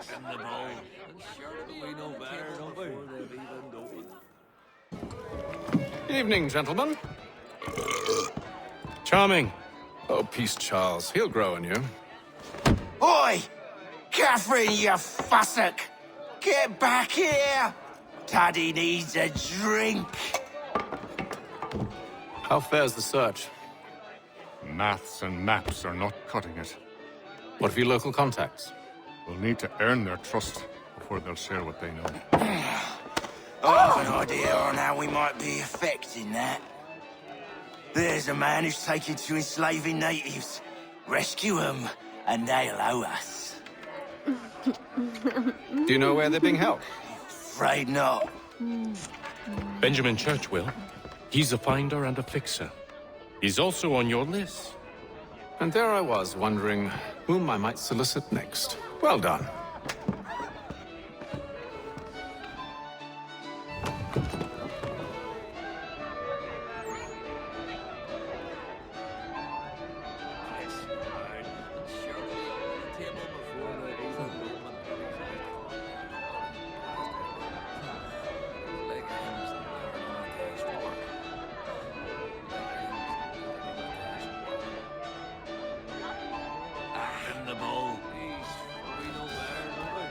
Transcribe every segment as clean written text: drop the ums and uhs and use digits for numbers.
In the bowl. And surely we know better, don't we? Before they've even opened. Evening, gentlemen. Charming. Oh, peace, Charles. He'll grow on you. Oi! Catherine, you fussock! Get back here! Daddy needs a drink. How fares the search? Maths and maps are not cutting it. What of your local contacts? We'll need to earn their trust before they'll share what they know. I have an idea on how we might be affecting that. There's a man who's taken to enslaving natives. Rescue them, and they'll owe us. Do you know where they're being held? Afraid not. Benjamin Churchwill. He's a finder and a fixer. He's also on your list. And there I was, wondering whom I might solicit next. Well done. In the bowl. We know better, don't we?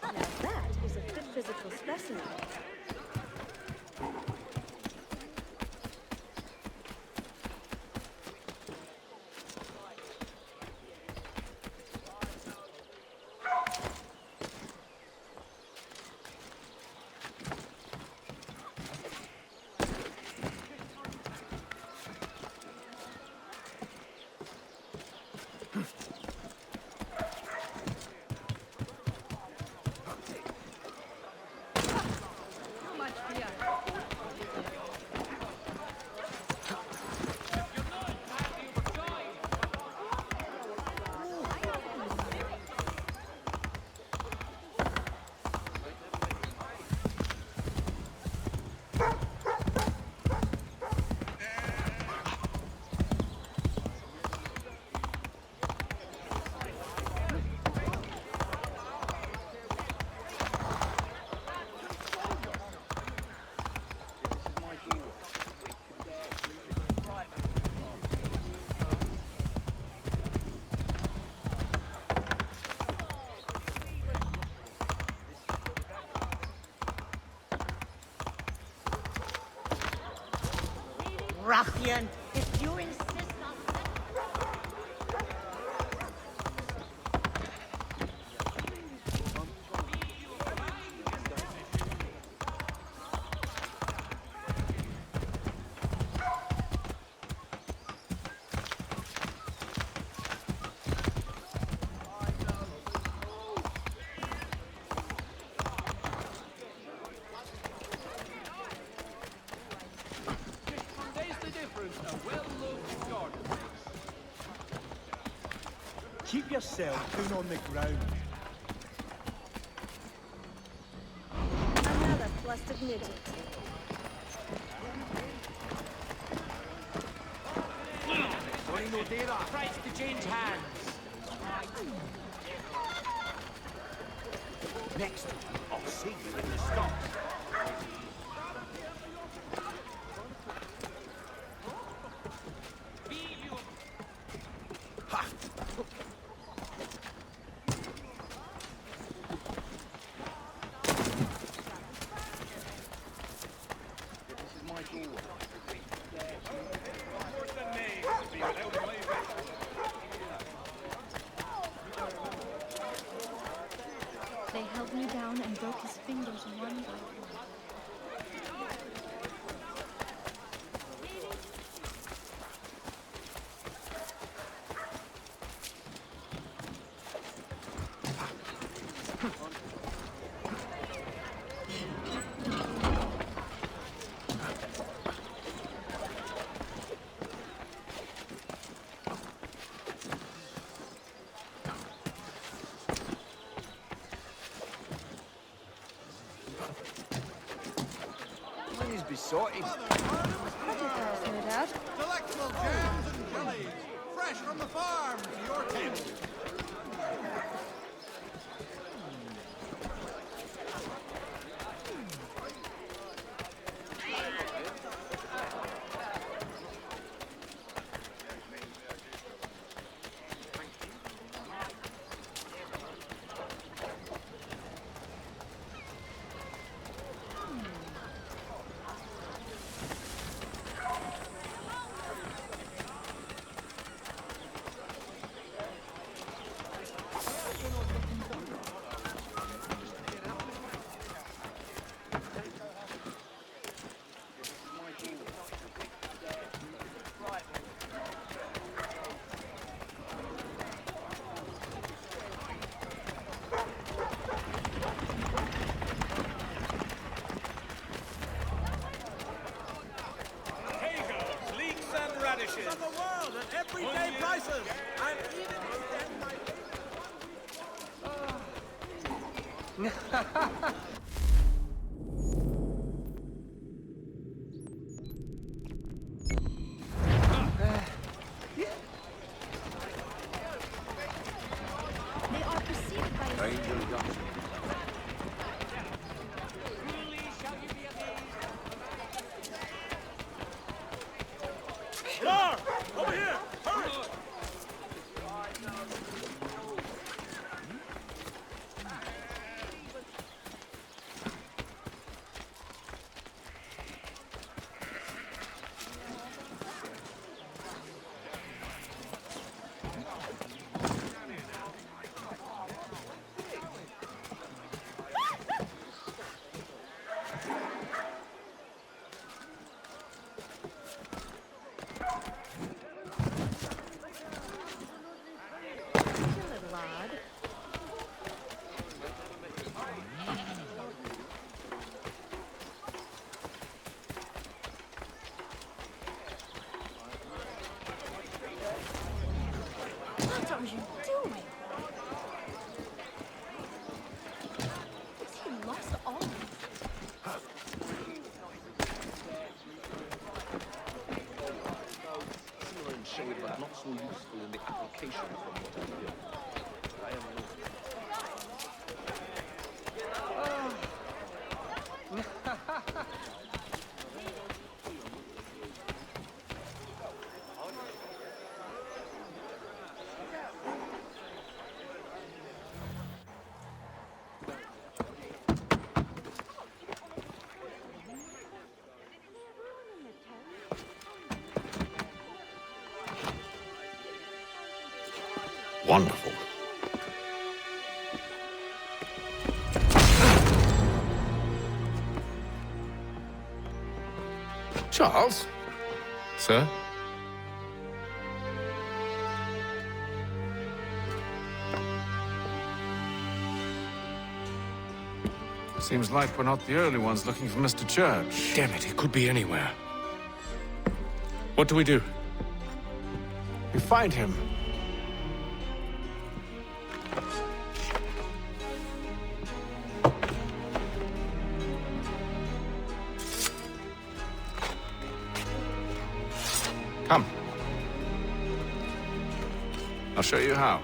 Now that is a fit physical specimen. Ruffian, if you insist on... Keep yourself down on the ground. Another flustered midget. Price to change hands. Next time, I'll see you in the stocks. They held me down and broke his fingers one by one. Money's besotted. No doubt. Delectable jams and jellies, fresh from the farm to your table. Of the world at everyday prices. I'm even extend my... They are preceded by Lar! Over here! Hurry! little odd. What are you doing? Has he lost all of it? Similar in shape, but not so useful in the application from what I hear. I am Wonderful. Charles? Sir? Seems like we're not the only ones looking for Mr. Church. Damn it, he could be anywhere. What do we do? We find him. Come. I'll show you how.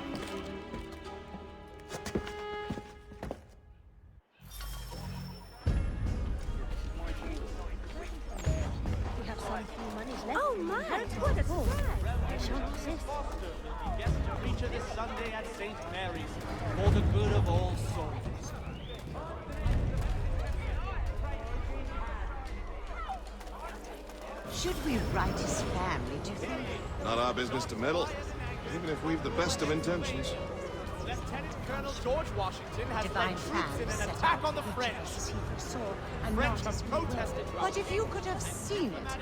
adventure this Sunday at St. Mary's for the good of all souls. Should we write his family, do you think? Not our business to meddle, even if we've the best of intentions. Lieutenant Colonel George Washington has Divine led troops in fans an set attack out on the to French. as he foresaw, and French not as have we were. protested. But if you could have seen it,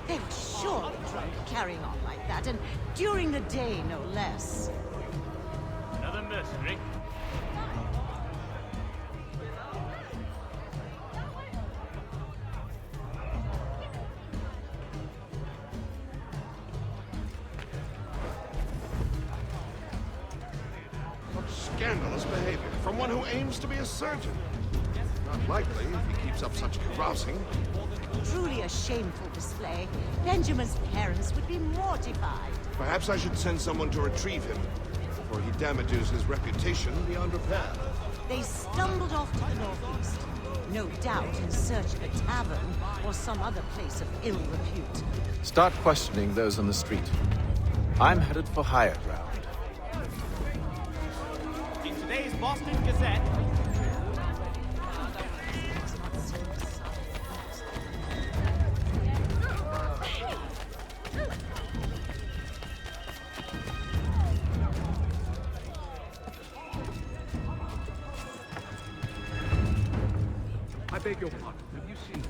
they were surely drunk carrying on like that, and during the day, no less. Another mercenary. What scandalous behavior from one who aims to be a surgeon. Not likely if he keeps up such carousing. Truly a shameful display. Benjamin's parents would be mortified. Perhaps I should send someone to retrieve him before he damages his reputation beyond repair. They stumbled off to the northeast, no doubt in search of a tavern or some other place of ill repute. Start questioning those on the street. I'm headed for higher ground. In today's Boston Gazette, I beg your pardon. Have you seen it?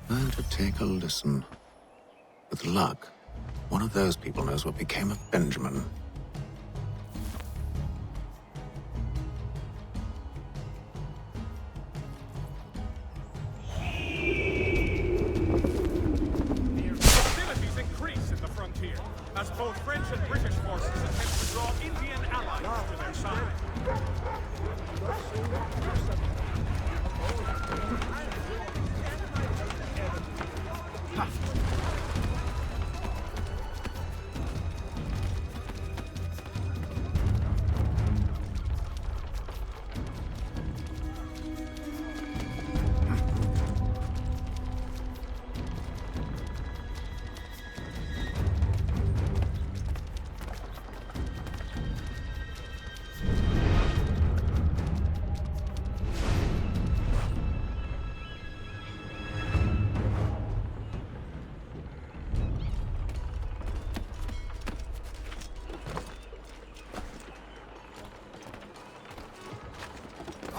And to take a listen. With luck, one of those people knows what became of Benjamin. Hostilities increase at the frontier as both French and British forces attempt to draw Indian allies to their side.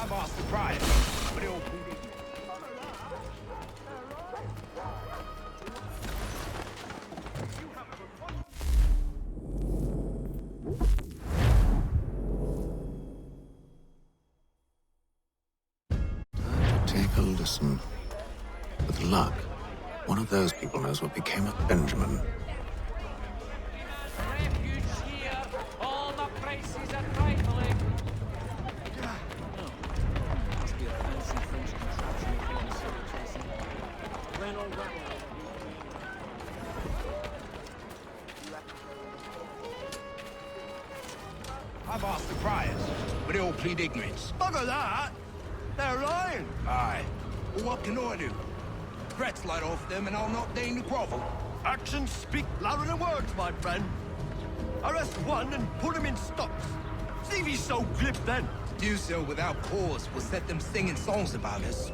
I'm off the prize. listen. With luck, one of those people knows what became of Benjamin. Refuge here. All the prices are trifling. Must be a fancy French contraption if you want to see what chasing. Renault Rebel. I've asked the criers, but they all plead ignorance. Bugger that! They're lying! Aye. Well, what can I do? Threats light off them and I'll not deign to grovel. Actions speak louder than words, my friend. Arrest one and put him in stocks. See if he's so glib then. To do so without cause will set them singing songs about us.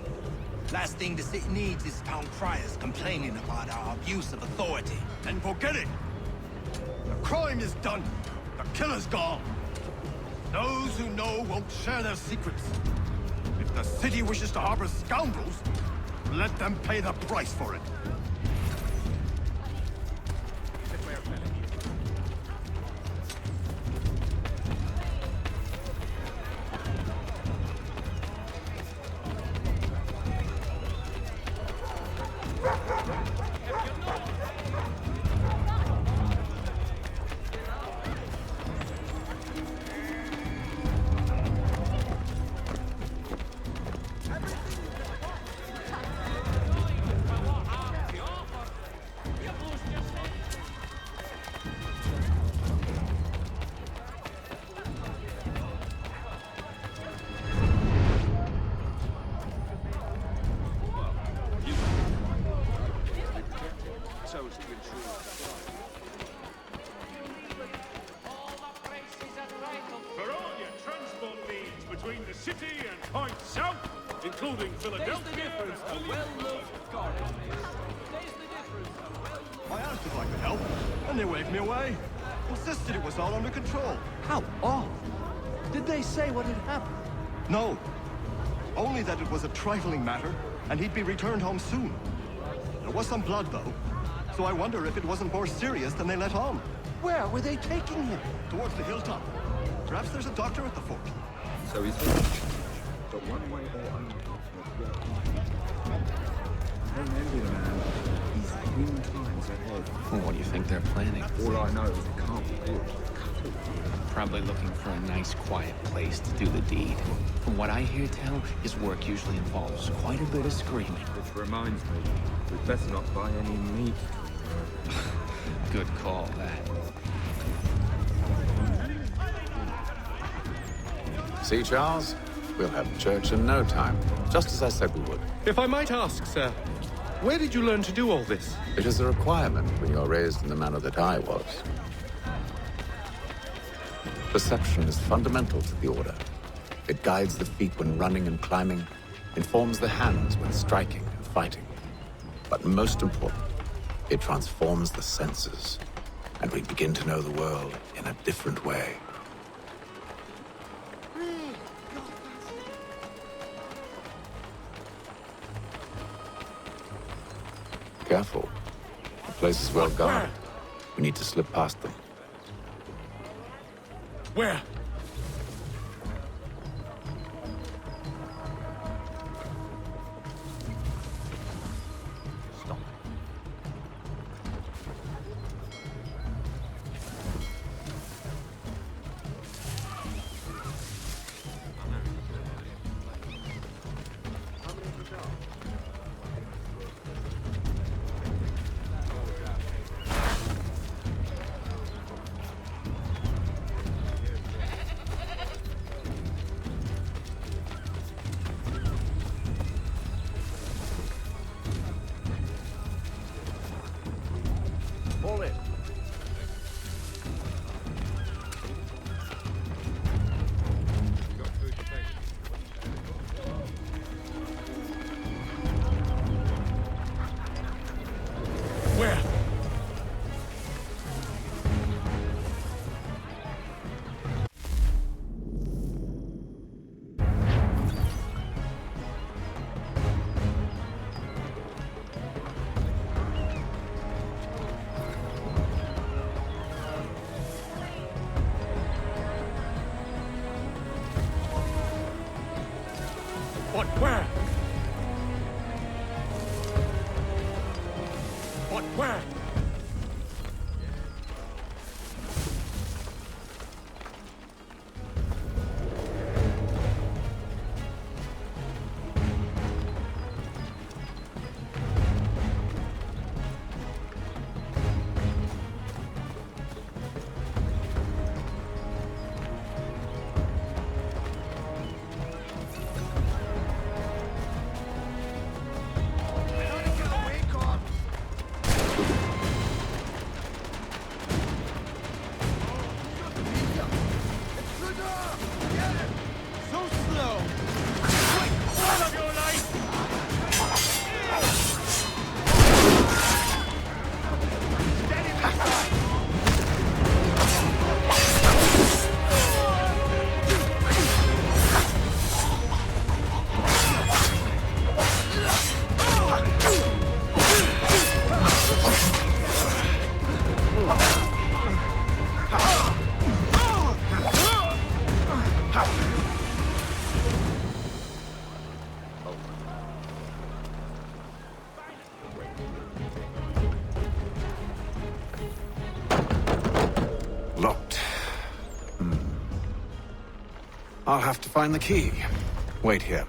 Last thing the city needs is town criers complaining about our abuse of authority. Then forget it. The crime is done. The killer's gone. Those who know won't share their secrets. If the city wishes to harbor scoundrels, let them pay the price for it. For all your transport needs between the city and Point South, including Philadelphia. I asked if I could help, and they waved me away. Insisted it was all under control. How odd. Did they say what had happened? No. Only that it was a trifling matter, and he'd be returned home soon. There was some blood, though, so I wonder if it wasn't more serious than they let on. Where were they taking him? Towards the hilltop. Perhaps there's a doctor at the fort. So he's finished. But one way or another. I don't envy the man. He's 10 times ahead. Well, what do you think they're planning? All I know is it can't be good. Probably looking for a nice, quiet place to do the deed. From what I hear tell, his work usually involves quite a bit of screaming. Which reminds me, we'd better not buy any meat. Good call, that. See, Charles? We'll have church in no time, just as I said we would. If I might ask, sir, where did you learn to do all this? It is a requirement when you're raised in the manner that I was. Perception is fundamental to the Order. It guides the feet when running and climbing, informs the hands when striking and fighting. But most important, it transforms the senses, and we begin to know the world in a different way. Careful. The place is well guarded. We need to slip past them. Where? What? Where? Where? Locked. I'll have to find the key. Wait here.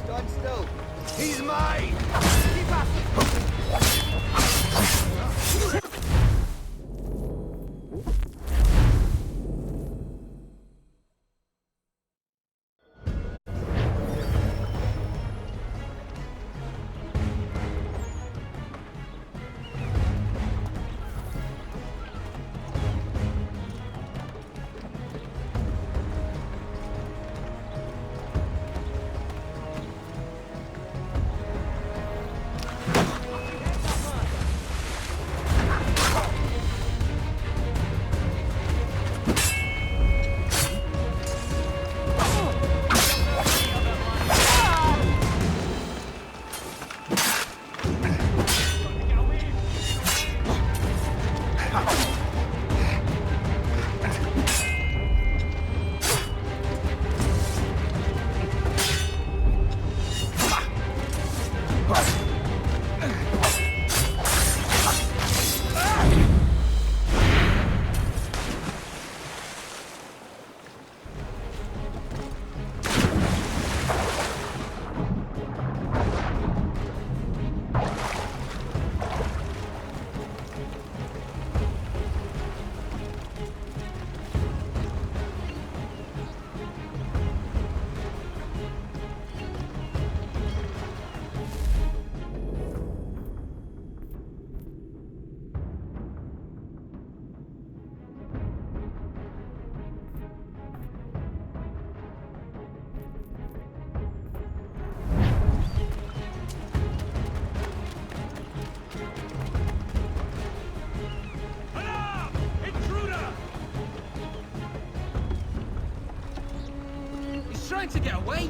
Stand still. He's mine! Keep after. Trying to get away?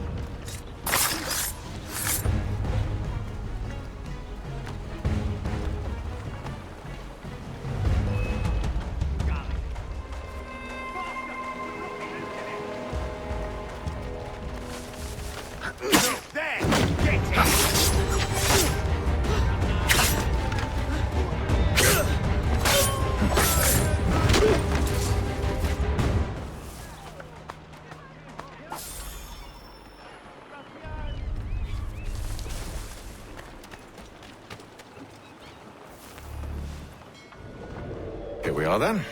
There! Get it! Here we are then.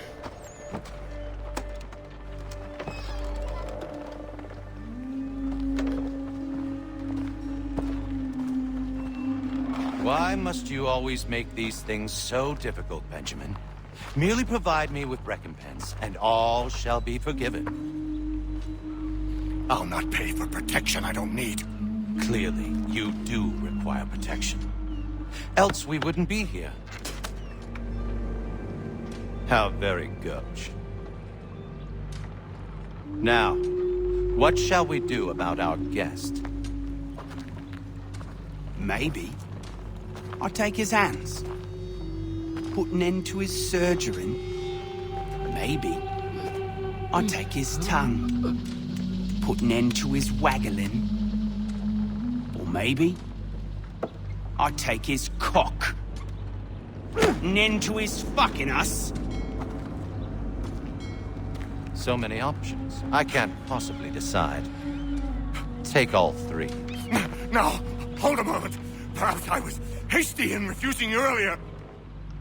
Why must you always make these things so difficult, Benjamin? Merely provide me with recompense, and all shall be forgiven. I'll not pay for protection I don't need. Clearly, you do require protection. Else we wouldn't be here. How very gauche. Now, what shall we do about our guest? Maybe I take his hands, put an end to his surgering. Maybe I take his tongue, put an end to his waggling. Or maybe I take his cock, an end to his fucking us. So many options. I can't possibly decide. Take all three. Now, hold a moment. Perhaps I was hasty in refusing you earlier.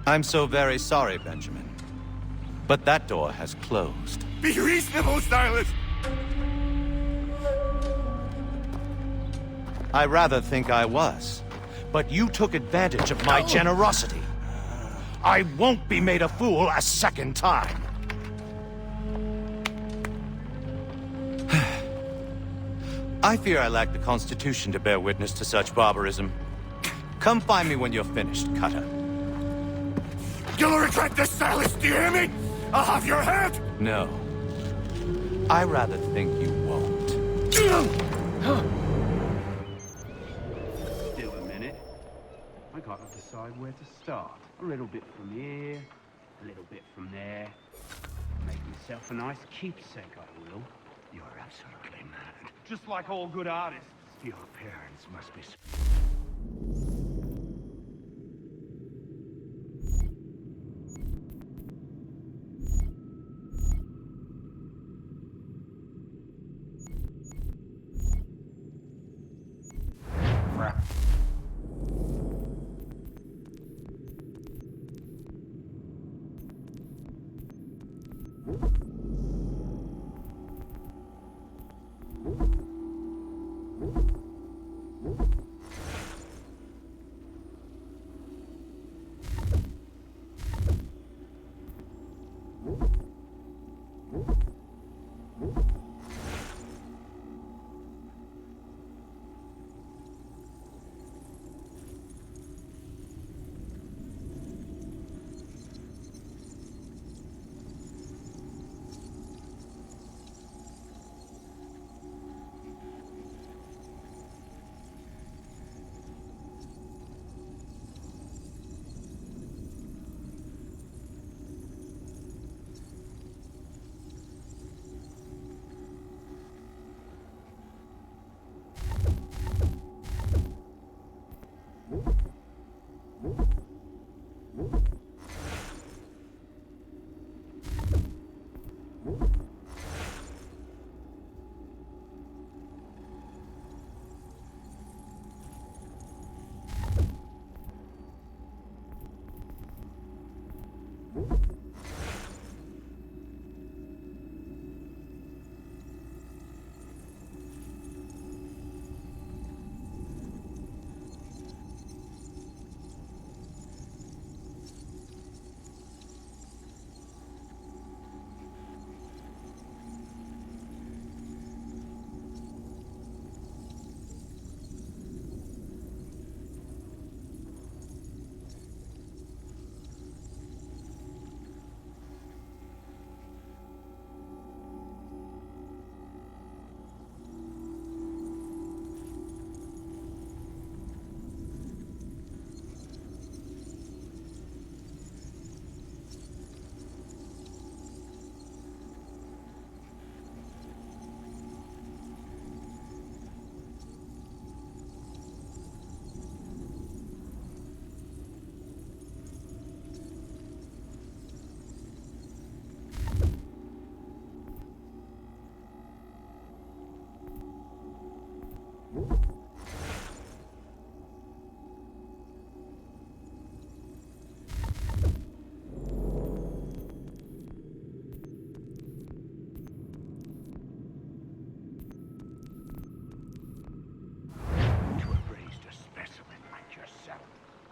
I'm so very sorry, Benjamin. But that door has closed. Be reasonable, Silas. I rather think I was. But you took advantage of my generosity. I won't be made a fool a second time. I fear I lack the constitution to bear witness to such barbarism. Come find me when you're finished, Cutter. You'll regret this, Silas, do you hear me? I'll have your head! No. I rather think you won't. Still a minute. I gotta decide where to start. A little bit from here, a little bit from there. Make myself a nice keepsake, I will. You're absolutely mad. Just like all good artists. Your parents must be...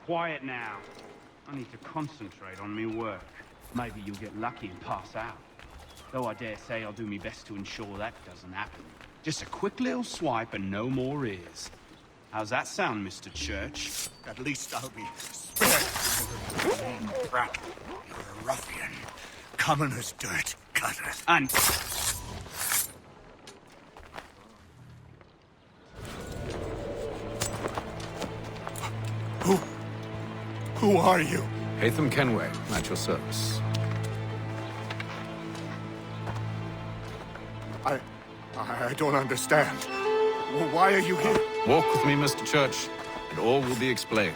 Quiet now. I need to concentrate on me work. Maybe you'll get lucky and pass out. Though I dare say I'll do my best to ensure that doesn't happen. Just a quick little swipe and no more ears. How's that sound, Mr. Church? At least I'll be spared. Brat, you're a ruffian. Common as dirt, Cutter. And... Who are you? Hatham Kenway, at your service. I don't understand. Why are you here? Walk with me, Mr. Church, and all will be explained.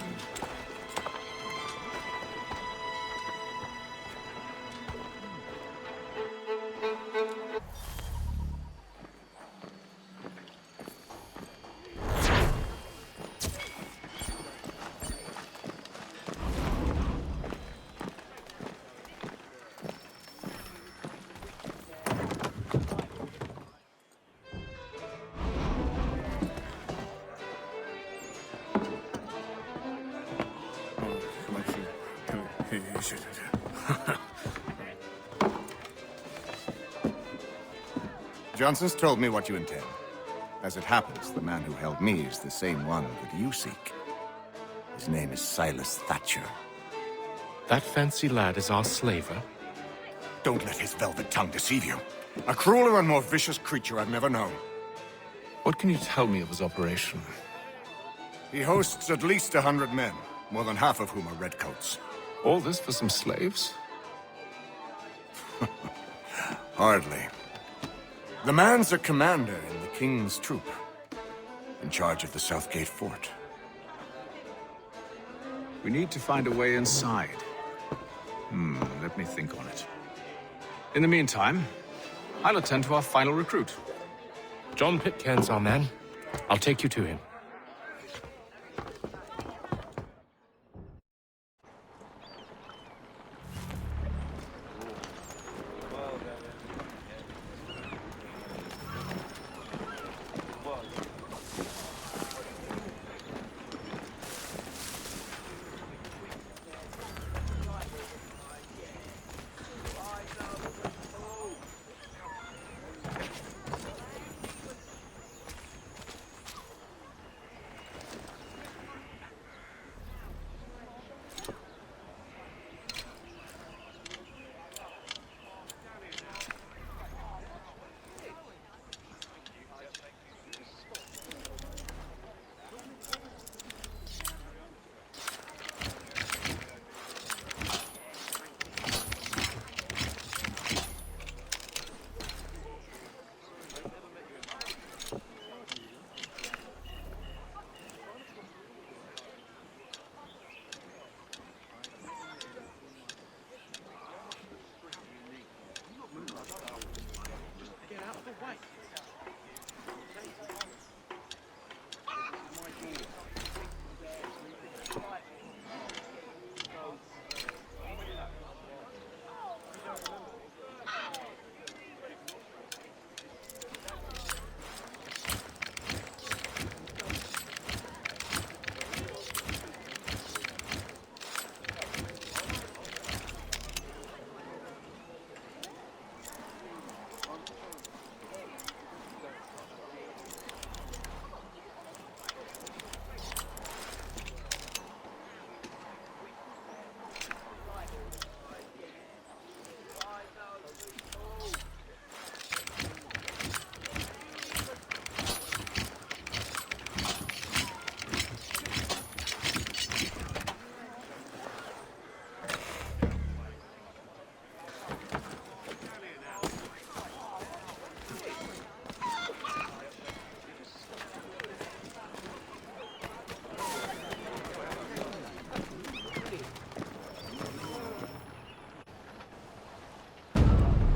Johnson's told me what you intend. As it happens, the man who held me is the same one that you seek. His name is Silas Thatcher. That fancy lad is our slaver? Don't let his velvet tongue deceive you. A crueler and more vicious creature I've never known. What can you tell me of his operation? He hosts at least 100 men, more than half of whom are redcoats. All this for some slaves? Hardly. The man's a commander in the King's troop, in charge of the Southgate Fort. We need to find a way inside. Let me think on it. In the meantime, I'll attend to our final recruit. John Pitcairn's our man. I'll take you to him.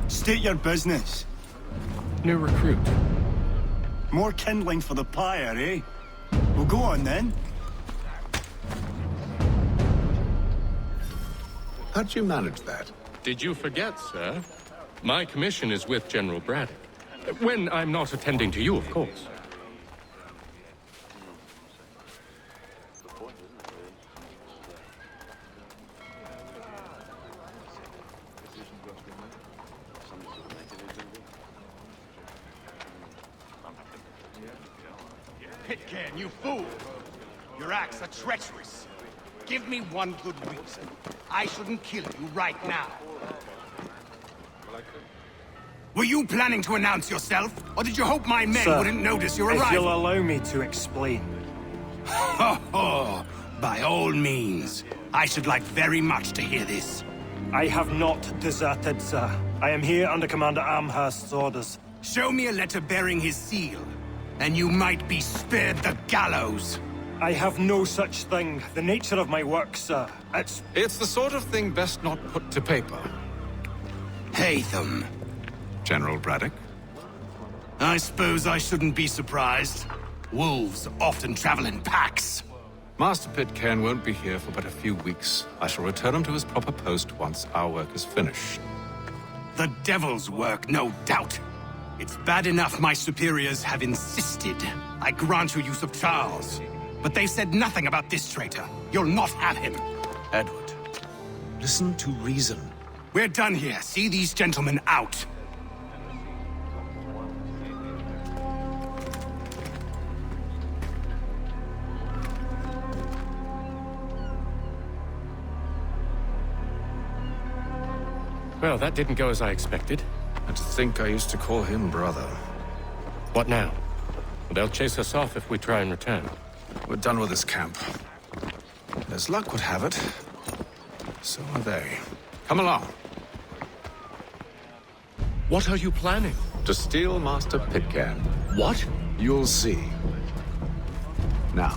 State your business. New recruit. More kindling for the pyre, eh? Well, go on then. How'd you manage that? Did you forget, sir? My commission is with General Braddock. When I'm not attending to you, of course. Pitcairn, you fool! Your acts are treacherous. Give me one good reason. I shouldn't kill you right now. Were you planning to announce yourself, or did you hope my men wouldn't notice your arrival? If you'll allow me to explain. Ho ho! By all means. I should like very much to hear this. I have not deserted, sir. I am here under Commander Amherst's orders. Show me a letter bearing his seal, and you might be spared the gallows. I have no such thing. The nature of my work, sir. It's the sort of thing best not put to paper. Hatham. General Braddock? I suppose I shouldn't be surprised. Wolves often travel in packs. Master Pitcairn won't be here for but a few weeks. I shall return him to his proper post once our work is finished. The devil's work, no doubt. It's bad enough my superiors have insisted I grant you use of Charles. But they've said nothing about this traitor. You'll not have him. Edward, listen to reason. We're done here. See these gentlemen out. Well, that didn't go as I expected. And to think I used to call him brother. What now? They'll chase us off if we try and return. We're done with this camp. As luck would have it, so are they. Come along. What are you planning? To steal Master Pitcairn. What? You'll see. Now,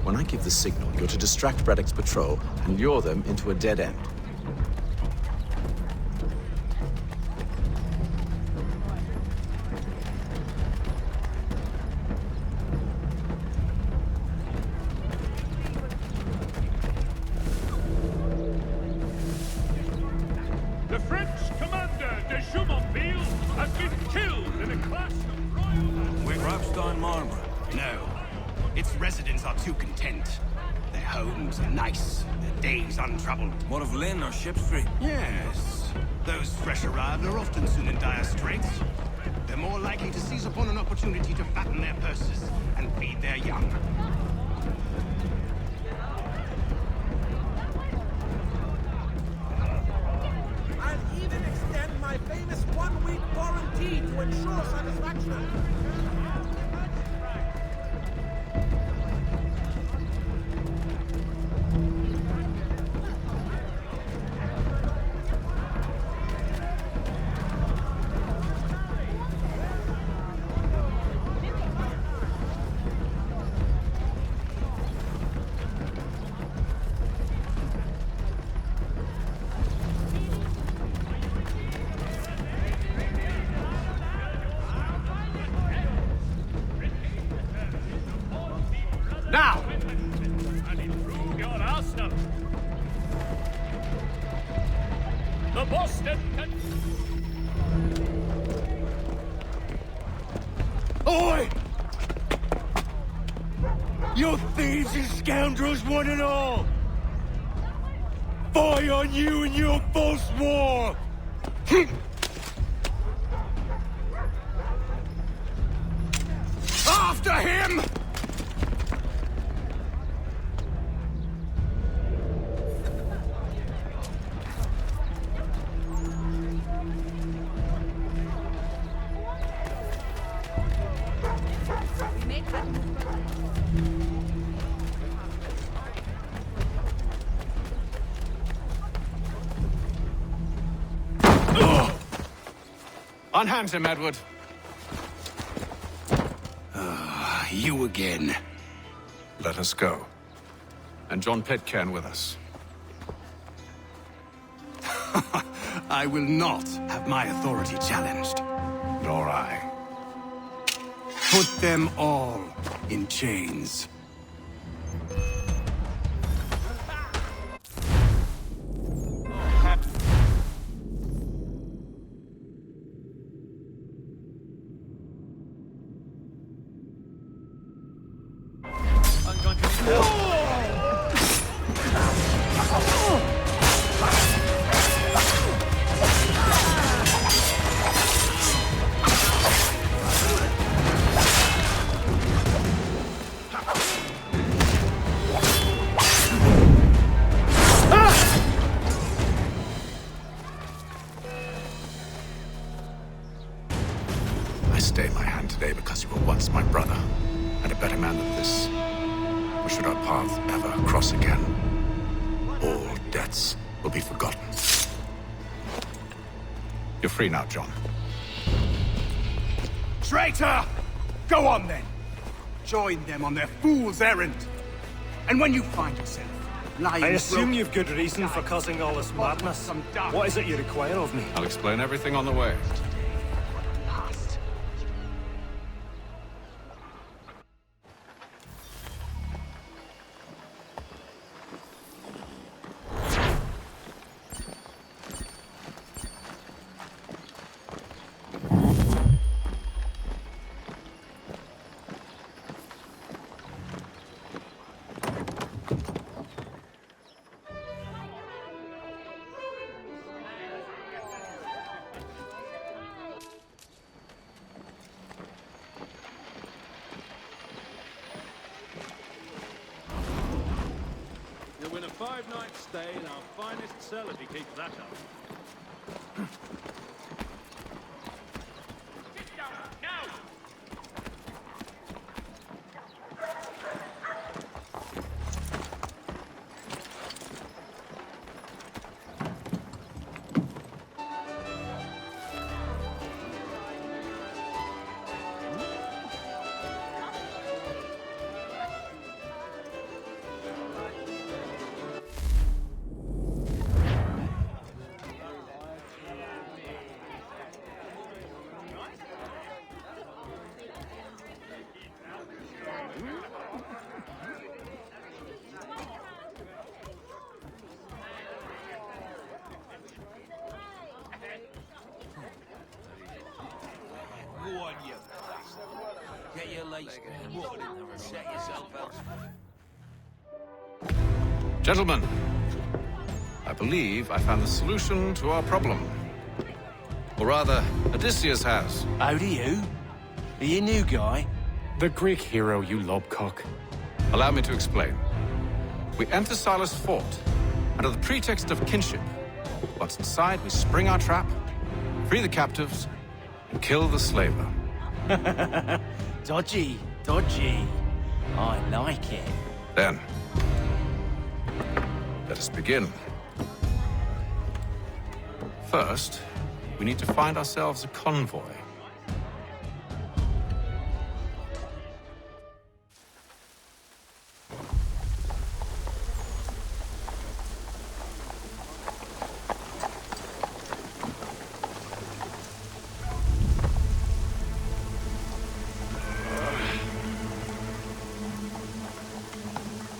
when I give the signal, you're to distract Braddock's patrol and lure them into a dead end. The French commander de Jumonville has been killed in a clash of royal... We're Grafstein Marlborough. No. Its residents are too content. Their homes are nice, their days untroubled. What of Lynn or Ship Street? Yes. Those fresh arrived are often soon in dire straits. They're more likely to seize upon an opportunity to fatten their purses and feed their young. I'll even extend my famous one-week warranty to ensure satisfaction. Now! And improve your arsenal. The Boston... Oi! You thieves and scoundrels, one and all! Fire on you and your false war! After him! Unhand him, Edward. You again. Let us go. And John Pitcairn with us. I will not have my authority challenged. Nor I. Put them all in chains. I stay my hand today because you were once my brother, and a better man than this. Or should our paths ever cross again? debts will be forgotten. You're free now, John. Traitor! Go on then. Join them on their fool's errand. And when you find yourself lying... I assume you've good reason for causing all this madness. What is it you require of me? I'll explain everything on the way. You'll win a 5-night stay in our finest cell if you keep that up. Go on, you. Get your legs watered and set yourself elsewhere. Gentlemen, I believe I found the solution to our problem. Or rather, Odysseus has. How do you? Are you a new guy? The Greek hero, you lobcock. Allow me to explain. We enter Silas' fort, under the pretext of kinship. Once inside, we spring our trap, free the captives, and kill the slaver. Dodgy, dodgy. I like it. Then, let us begin. First, we need to find ourselves a convoy.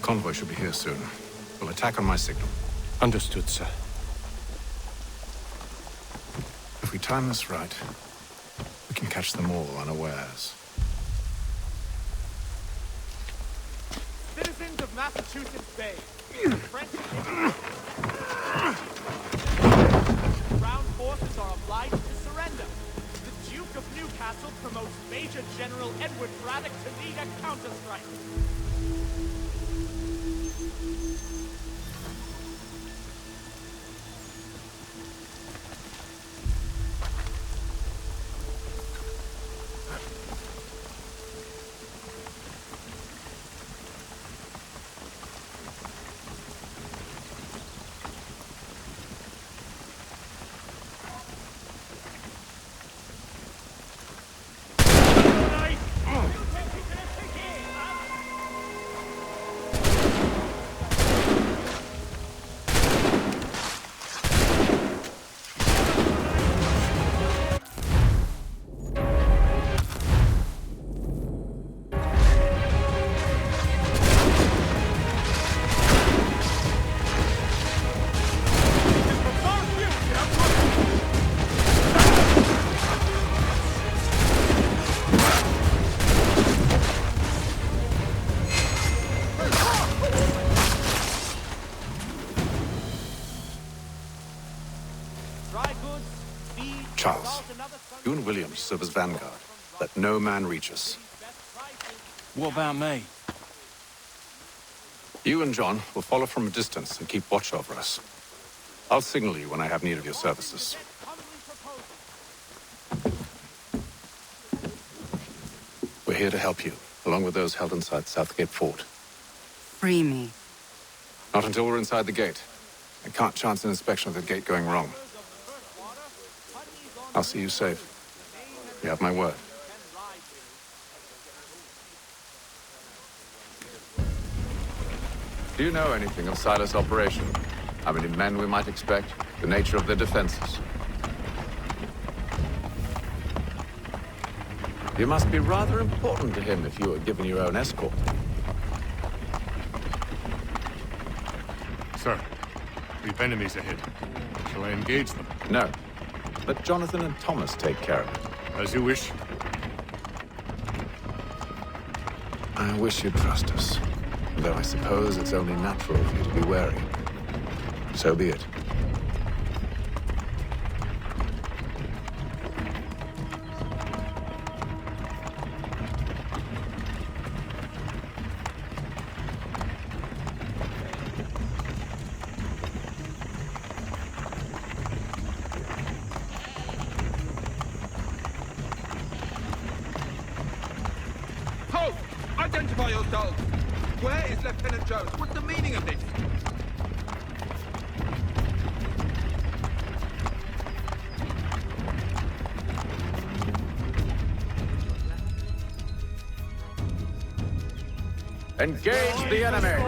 Convoy should be here soon. We'll attack on my signal. Understood, sir. If we time this right, we can catch them all unawares. Citizens of Massachusetts Bay, French ground forces are obliged to surrender. The Duke of Newcastle promotes Major General Edward Braddock to lead a counterstrike. Charles, you and Williams serve as vanguard. Let no man reach us. What about me? You and John will follow from a distance and keep watch over us. I'll signal you when I have need of your services. We're here to help you, along with those held inside Southgate Fort. Free me. Not until we're inside the gate. I can't chance an inspection of the gate going wrong. I'll see you safe. You have my word. Do you know anything of Silas' operation? How many men we might expect? The nature of their defenses? You must be rather important to him if you were given your own escort. Sir, we've enemies ahead. Shall I engage them? No. Let Jonathan and Thomas take care of it. As you wish. I wish you'd trust us. Though I suppose it's only natural for you to be wary. So be it. Halt! Identify yourselves! Where is Lieutenant Jones? What's the meaning of this? Engage the enemy!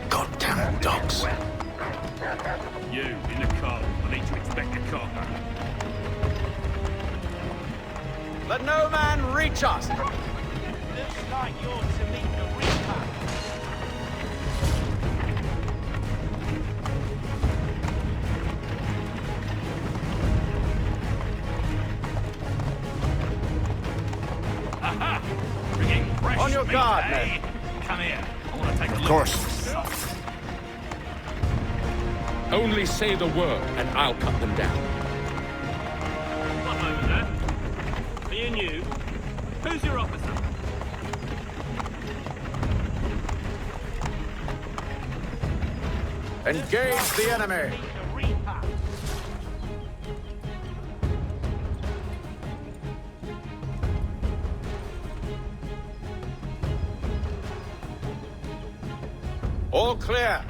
Goddamn dogs. You, in the car. I need to inspect the car. Let no man reach us! Looks like you're to meet the Reaper. Aha! Bringing fresh On your meat, guard, eh? men. Come here. I want to take a look. Of course. Only say the word, and I'll cut them down. One moment there. Me and you. Who's your officer? Engage the enemy! The Reaper. All clear!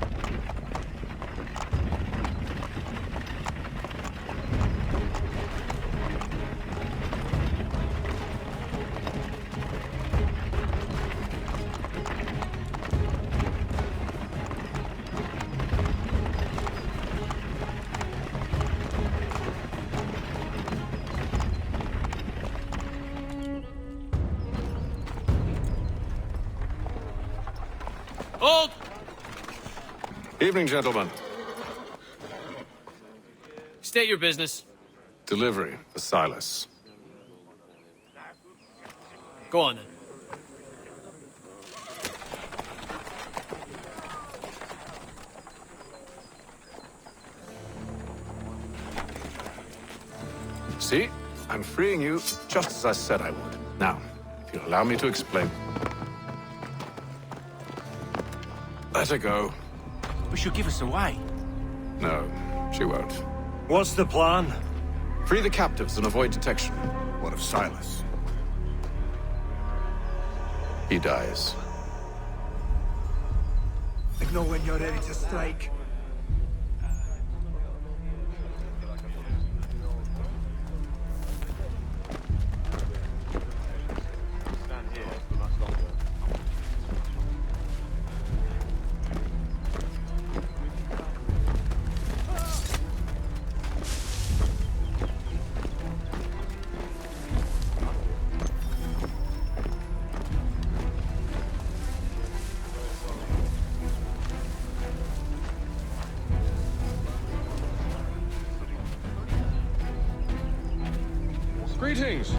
Halt! Evening, gentlemen. State your business. Delivery for Silas. Go on then. See? I'm freeing you just as I said I would. Now, if you'll allow me to explain. Let her go. But she'll give us away. No, she won't. What's the plan? Free the captives and avoid detection. What of Silas? He dies. Know when you're ready to strike. Greetings.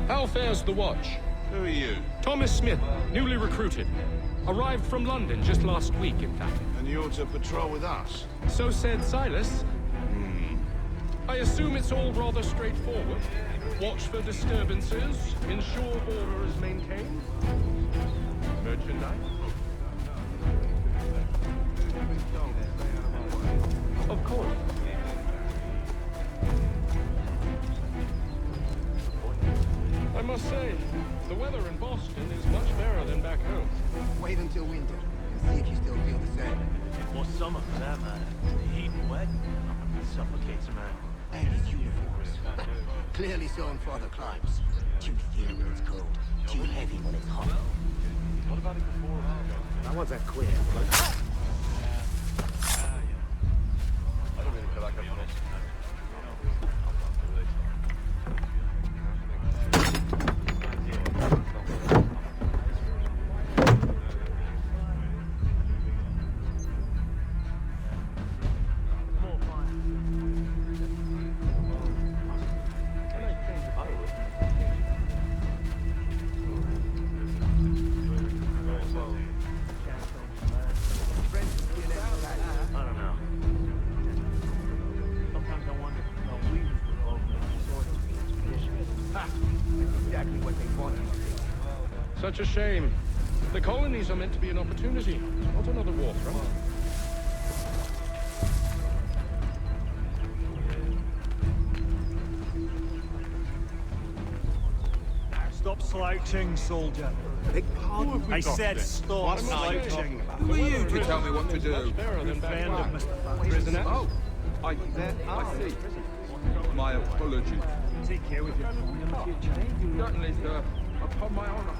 How fares the watch? Who are you? Thomas Smith, newly recruited. Arrived from London just last week, in fact. And you're to patrol with us? So said Silas. I assume it's all rather straightforward. Watch for disturbances, ensure order is maintained. Merchandise? Of course. I must say, the weather in Boston is much better than back home. Wait until winter and see if you still feel the same. Or summer, for that matter. The heat and wet suffocates a man. And his uniforms. Clearly sewn for other climes. Too thin when it's cold. Too heavy when it's hot. What about it before? I want that queer. I don't really feel like I'm honest. Such a shame. The colonies are meant to be an opportunity, not another war front. Stop slouching, soldier. Big pardon? I said stop slouching. Who are you to tell me what to do? Good friend of Mr. Prisoner? Oh, I see. My apologies. Take care with your phone. Certainly, sir. Upon my honor.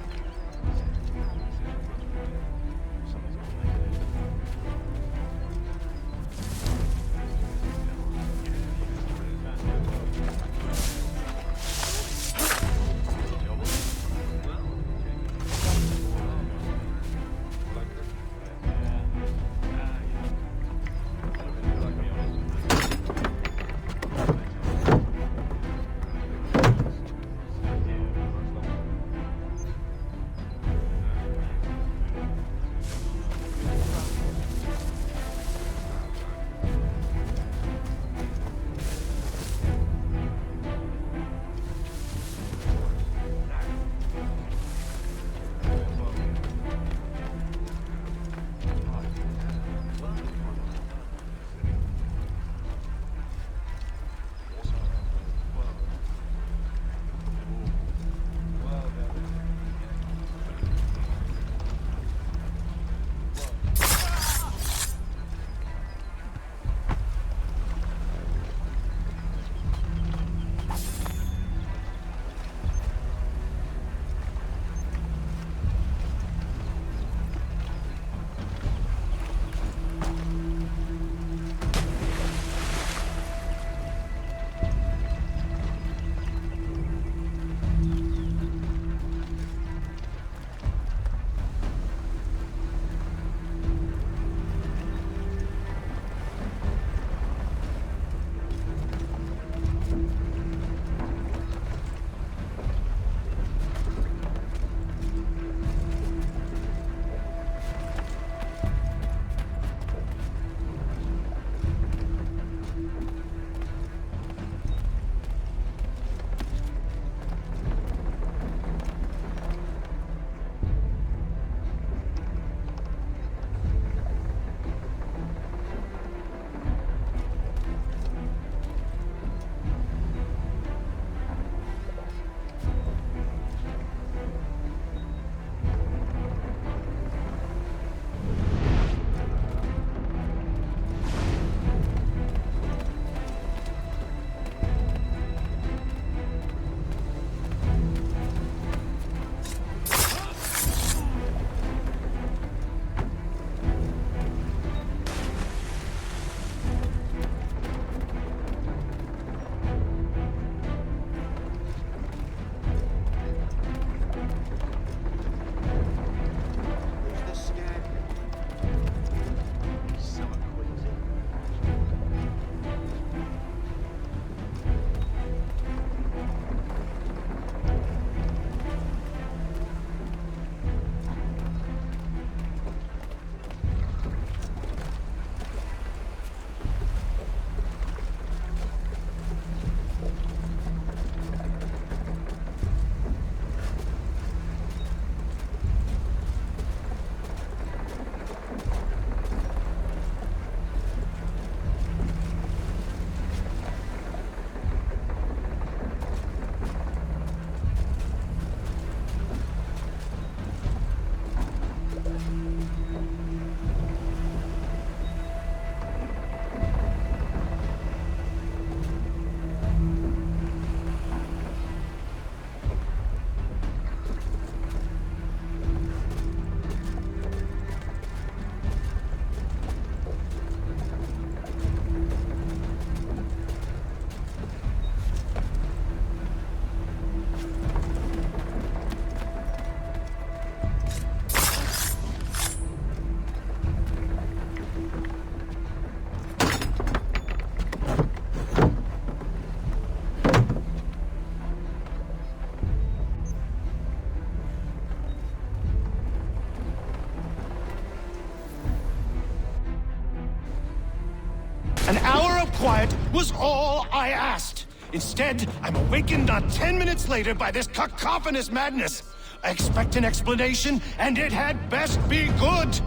An hour of quiet was all I asked. Instead, I'm awakened not 10 minutes later by this cacophonous madness. I expect an explanation, and it had best be good.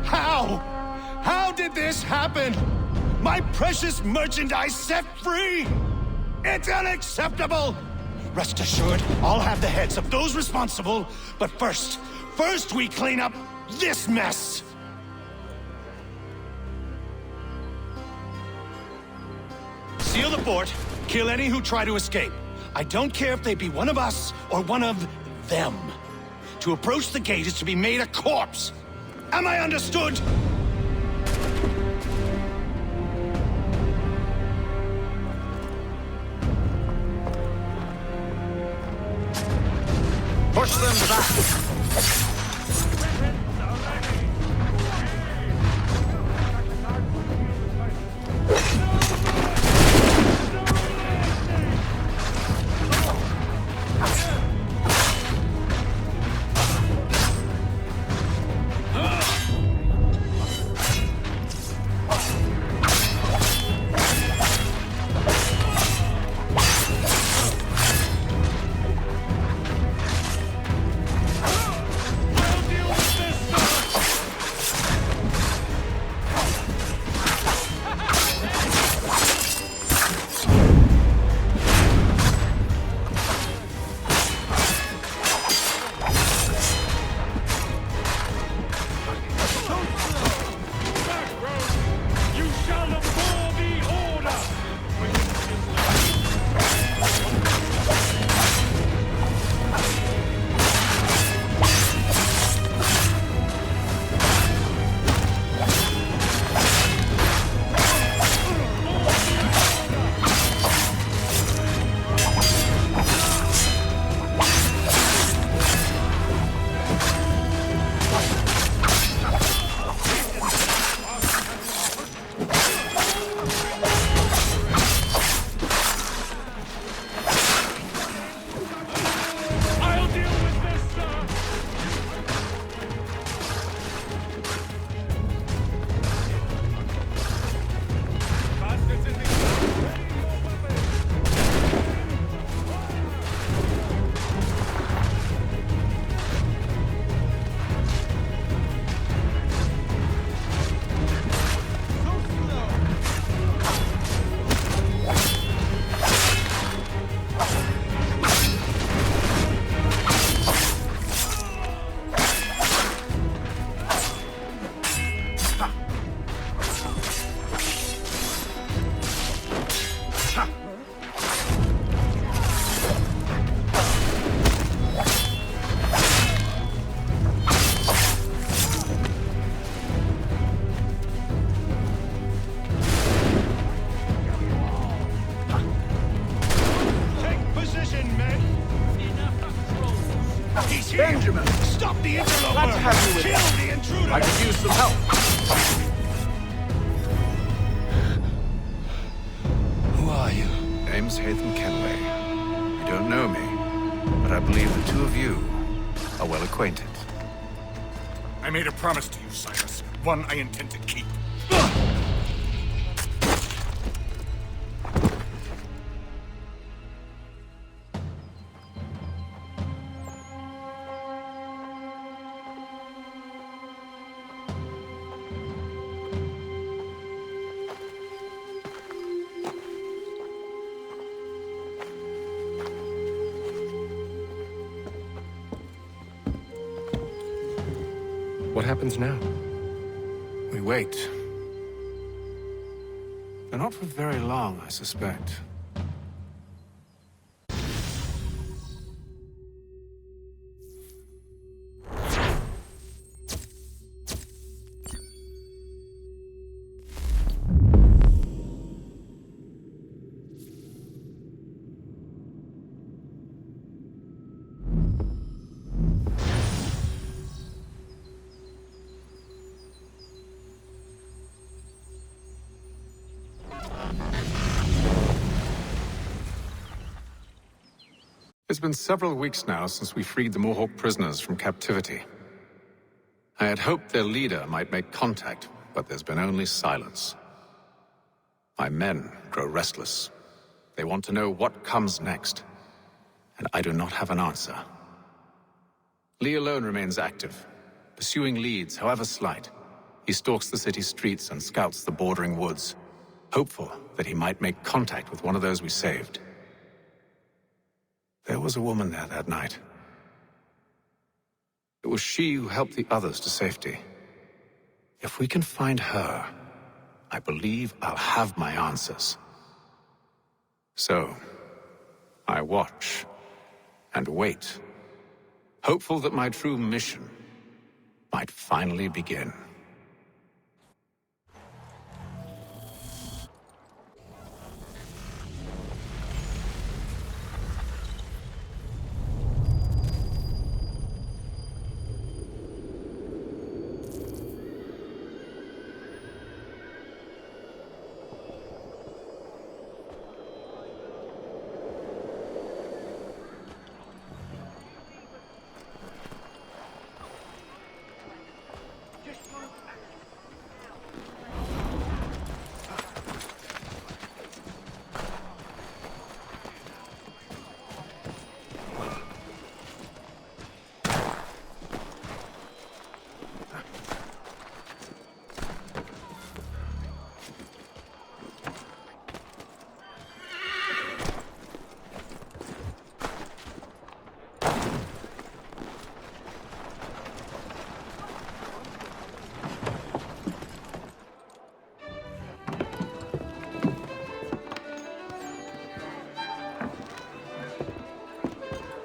How? How did this happen? My precious merchandise set free? It's unacceptable! Rest assured, I'll have the heads of those responsible, but first we clean up this mess! Seal the fort, kill any who try to escape. I don't care if they be one of us or one of them. To approach the gate is to be made a corpse. Am I understood? Push them back! Benjamin, stop the interloper! Glad to have you with Kill us. the intruder! I could use some help. Who are you? Name's Hatham Kenway. You don't know me, but I believe the two of you are well acquainted. I made a promise to you, Silas. One I intend to keep. What happens now? We wait. But not for very long, I suspect. It's been several weeks now since we freed the Mohawk prisoners from captivity. I had hoped their leader might make contact, but there's been only silence. My men grow restless. They want to know what comes next, and I do not have an answer. Lee alone remains active, pursuing leads, however slight. He stalks the city streets and scouts the bordering woods, hopeful that he might make contact with one of those we saved. There was a woman there that night. It was she who helped the others to safety. If we can find her, I believe I'll have my answers. So, I watch and wait, hopeful that my true mission might finally begin.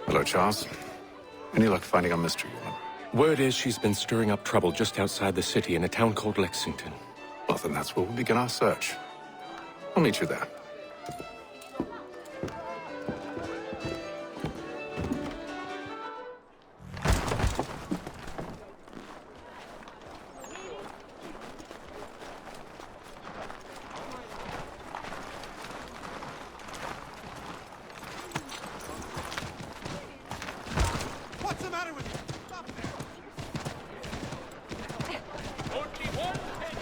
Hello, Charles. Any luck finding a mystery woman? Word is she's been stirring up trouble just outside the city in a town called Lexington. Well, then that's where we'll begin our search. I'll meet you there. What's the matter with you? Stop there! Only one penny!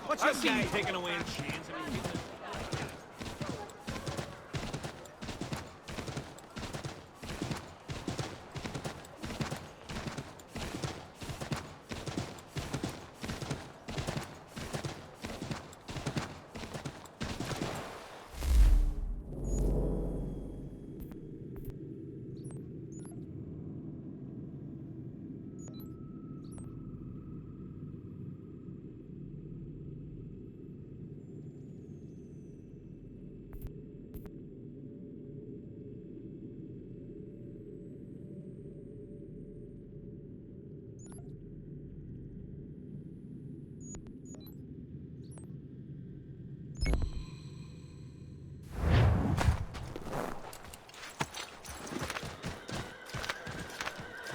What's your guy taking away in chains?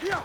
Yeah!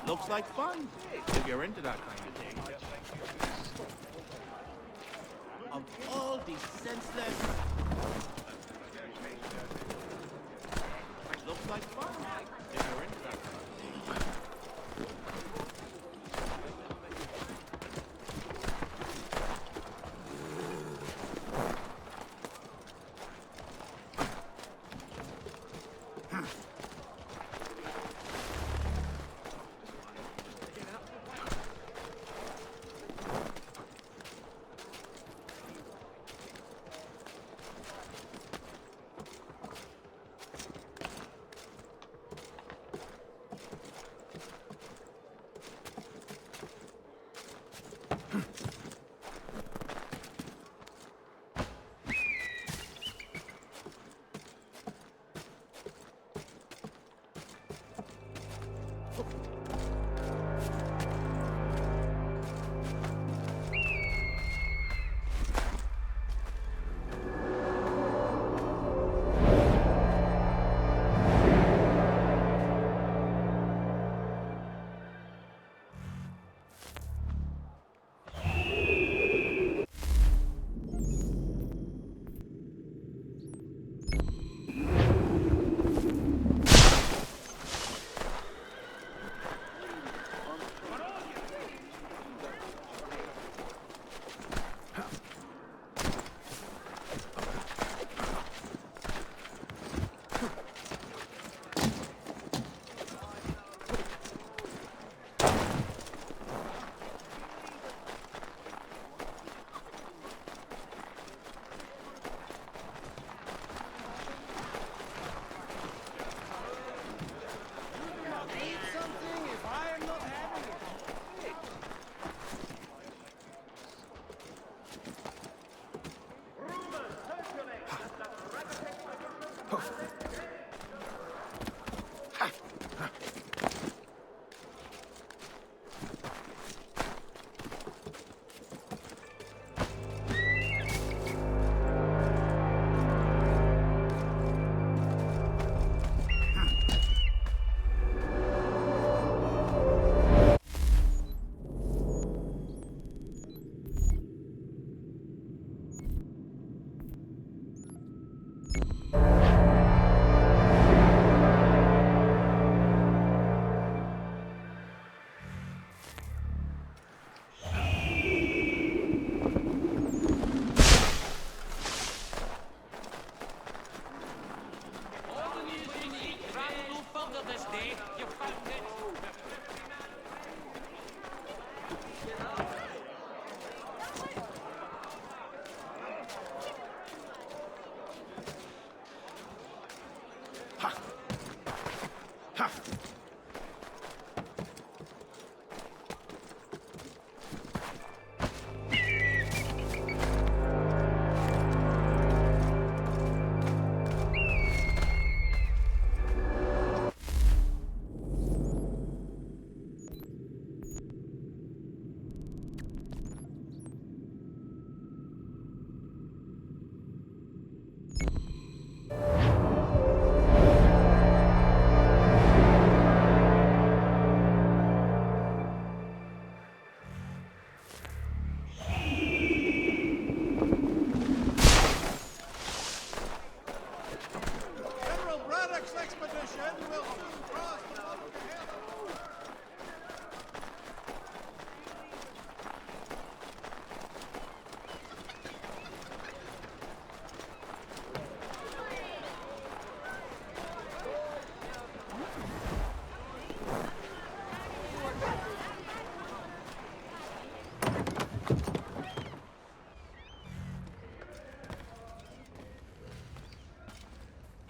Looks like fun, if you're into that kind of thing. Of all these senseless... Looks like fun, if you're into that kind of thing.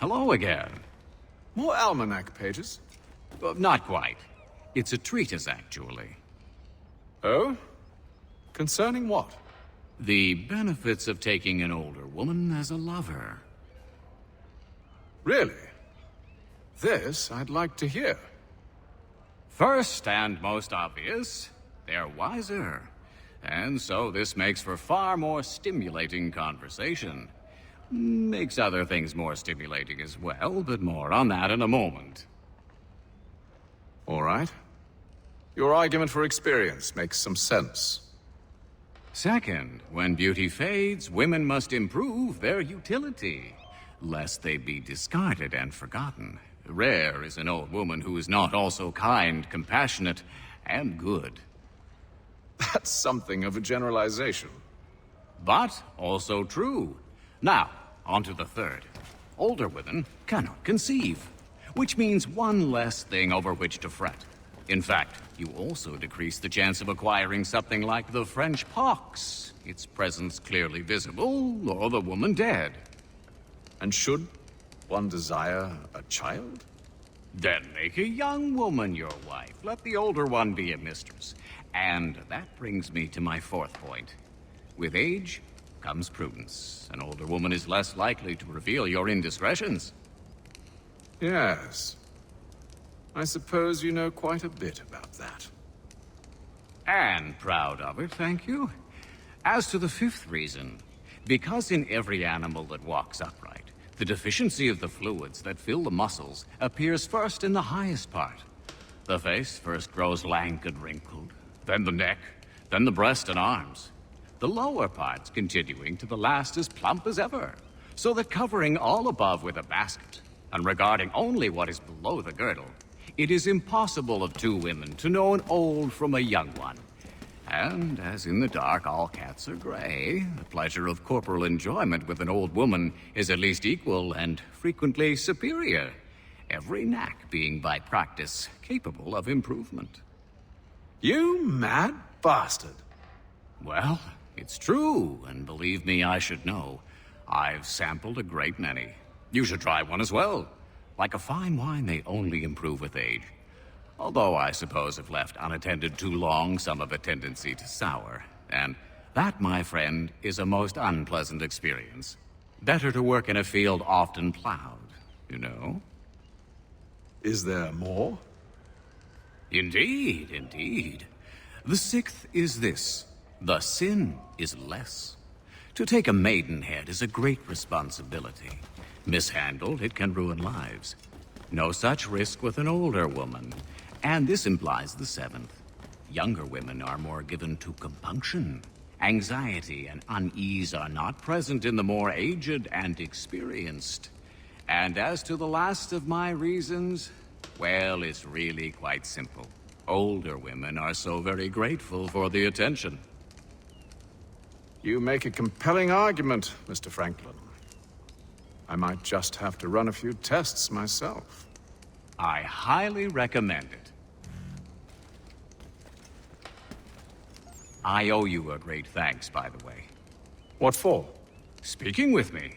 Hello again. More almanac pages? Not quite. It's a treatise, actually. Oh? Concerning what? The benefits of taking an older woman as a lover. Really? This I'd like to hear. First and most obvious, they're wiser. And so this makes for far more stimulating conversation. Makes other things more stimulating as well, but more on that in a moment. All right. Your argument for experience makes some sense. Second, when beauty fades, women must improve their utility, lest they be discarded and forgotten. Rare is an old woman who is not also kind, compassionate, and good. That's something of a generalization. But also true. Now, on to the third. Older women cannot conceive, which means one less thing over which to fret. In fact, you also decrease the chance of acquiring something like the French pox, its presence clearly visible, or the woman dead. And should one desire a child? Then make a young woman your wife. Let the older one be a mistress. And that brings me to my fourth point. With age comes prudence. An older woman is less likely to reveal your indiscretions. Yes. I suppose you know quite a bit about that. And proud of it, thank you. As to the fifth reason, because in every animal that walks upright, the deficiency of the fluids that fill the muscles appears first in the highest part. The face first grows lank and wrinkled, then the neck, then the breast and arms. The lower parts continuing to the last as plump as ever, so that covering all above with a basket, and regarding only what is below the girdle, it is impossible of two women to know an old from a young one. And as in the dark all cats are gray, the pleasure of corporal enjoyment with an old woman is at least equal and frequently superior, every knack being by practice capable of improvement. You mad bastard. Well, it's true, and believe me, I should know. I've sampled a great many. You should try one as well. Like a fine wine, they only improve with age. Although I suppose if left unattended too long, some have a tendency to sour. And that, my friend, is a most unpleasant experience. Better to work in a field often plowed, you know? Is there more? Indeed, indeed. The sixth is this. The sin is less. To take a maidenhead is a great responsibility. Mishandled, it can ruin lives. No such risk with an older woman. And this implies the seventh. Younger women are more given to compunction. Anxiety and unease are not present in the more aged and experienced. And as to the last of my reasons, well, it's really quite simple. Older women are so very grateful for the attention. You make a compelling argument, Mr. Franklin. I might just have to run a few tests myself. I highly recommend it. I owe you a great thanks, by the way. What for? Speaking with me.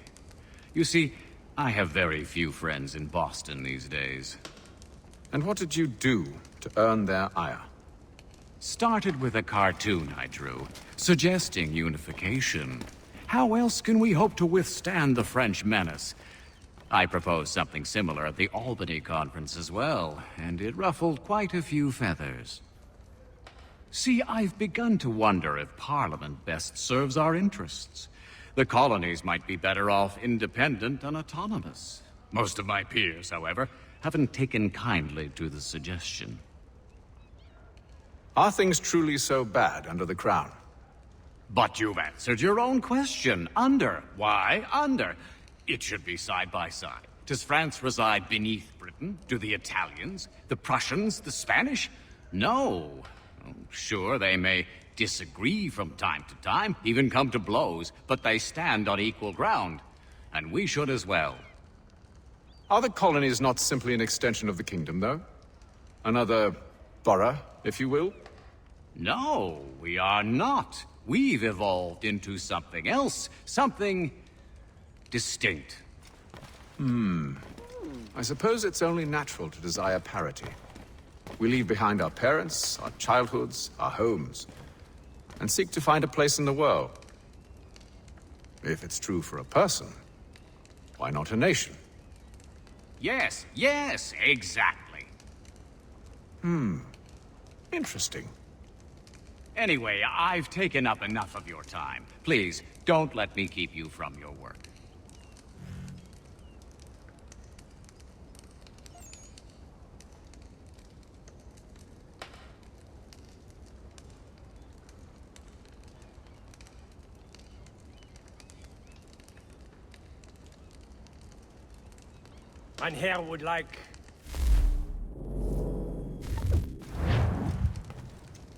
You see, I have very few friends in Boston these days. And what did you do to earn their ire? Started with a cartoon I drew, suggesting unification. How else can we hope to withstand the French menace? I proposed something similar at the Albany conference as well, and it ruffled quite a few feathers. See, I've begun to wonder if Parliament best serves our interests. The colonies might be better off independent and autonomous. Most of my peers, however, haven't taken kindly to the suggestion. Are things truly so bad under the Crown? But you've answered your own question. Under. Why under? It should be side by side. Does France reside beneath Britain? Do the Italians, the Prussians, the Spanish? No. Sure, they may disagree from time to time, even come to blows, but they stand on equal ground. And we should as well. Are the colonies not simply an extension of the kingdom, though? Another borough, if you will? No, we are not. We've evolved into something else, something distinct. I suppose it's only natural to desire parity. We leave behind our parents, our childhoods, our homes, and seek to find a place in the world. If it's true for a person, why not a nation? Yes, yes, exactly. Interesting. Anyway, I've taken up enough of your time. Please, don't let me keep you from your work. Mein Herr would like...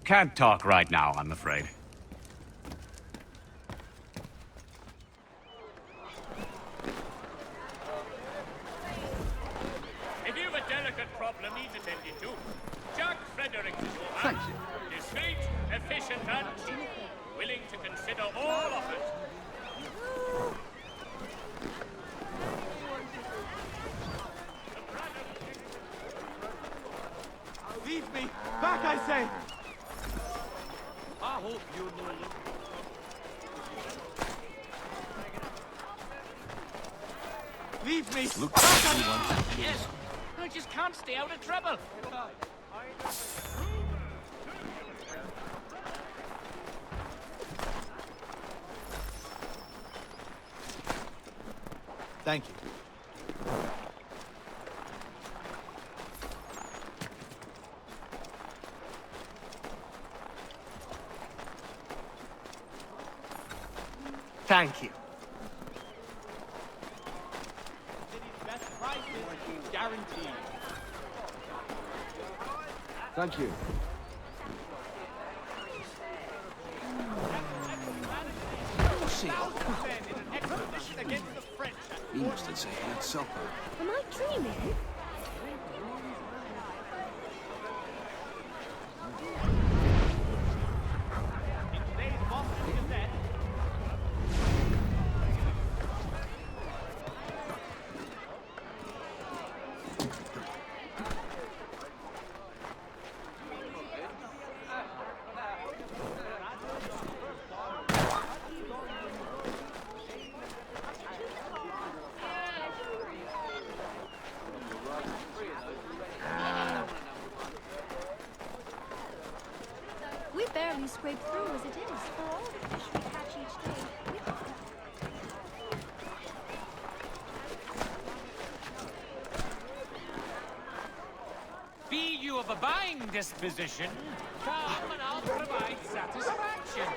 Can't talk right now, I'm afraid. If you've a delicate problem needs attending to, Jack Fredericks is your man. Thank you. Discreet, efficient, and cheap. Willing to consider all offers. Leave me! Back, I say! I hope you know. Leave me! Look, Back, yes. villagers can't stay out of trouble. Thank you. Thank you. Best prices guaranteed. Thank you. Against the French. He must have taken it supper. Am I dreaming? We barely scrape through as it is for all the fish we catch each day. Be you of a buying disposition, come and I'll provide satisfaction.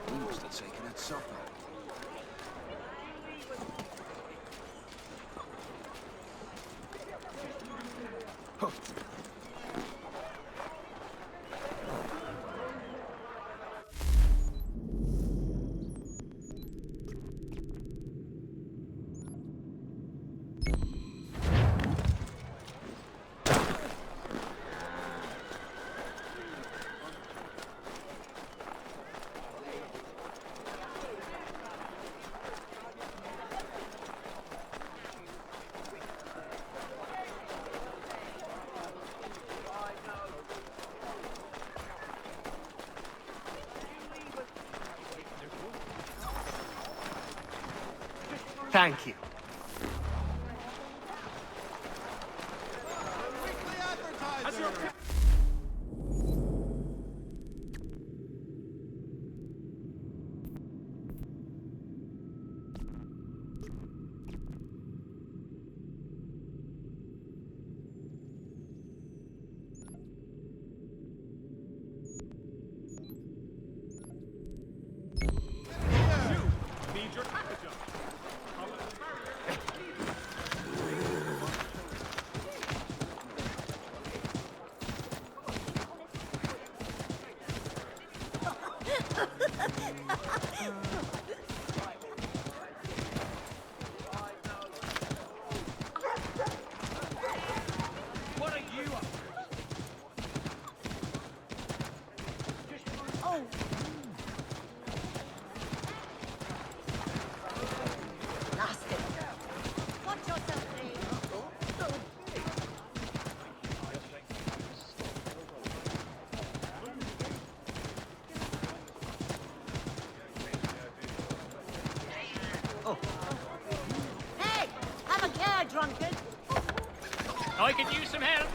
He must have taken it supper. Thank you. Need your package. What are you up to? Oh. Nasty. Watch yourself, Hey! Have a care, drunkard! I could use some help.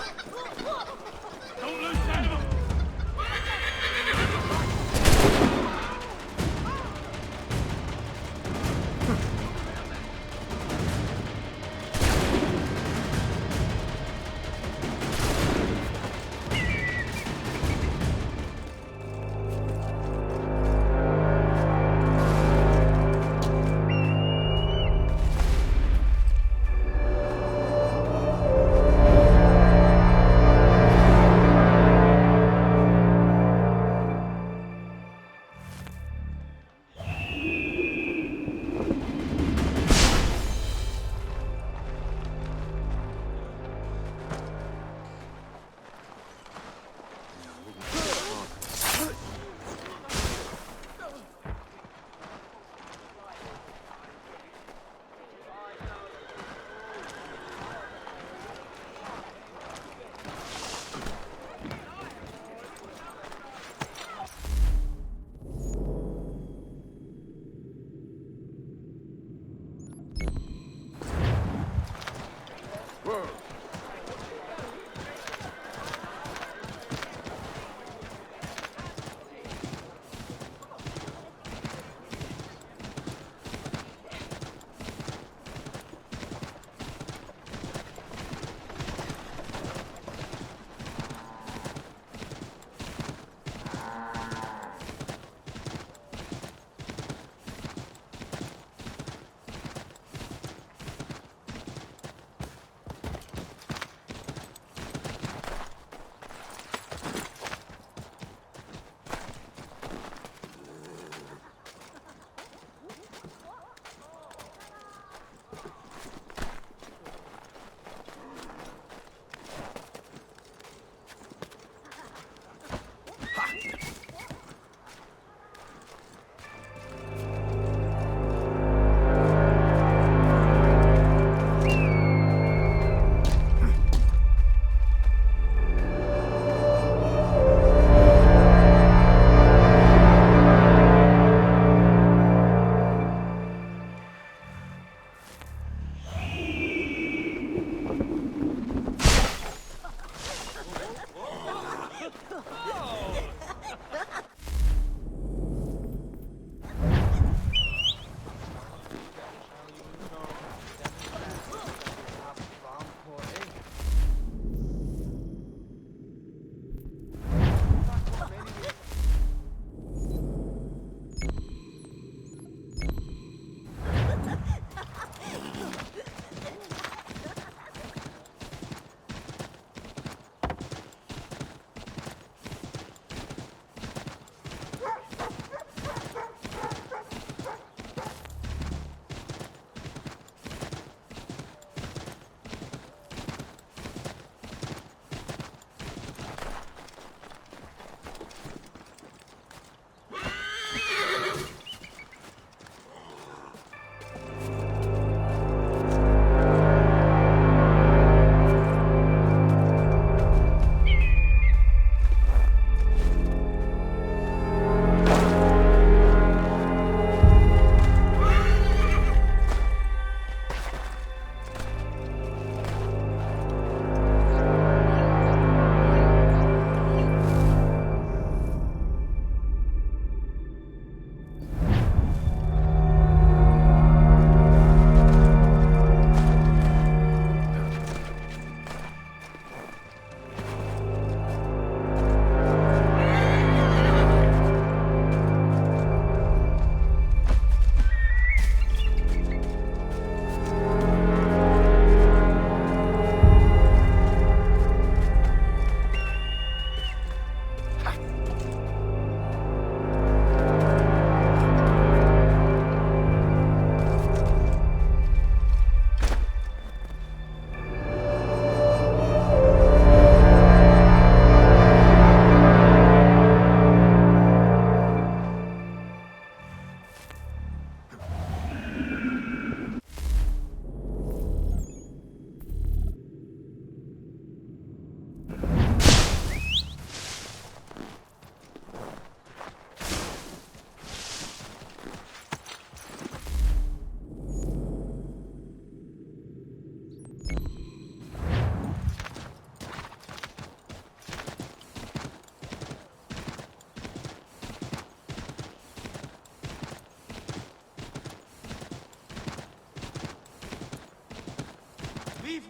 Don't lose sight of him.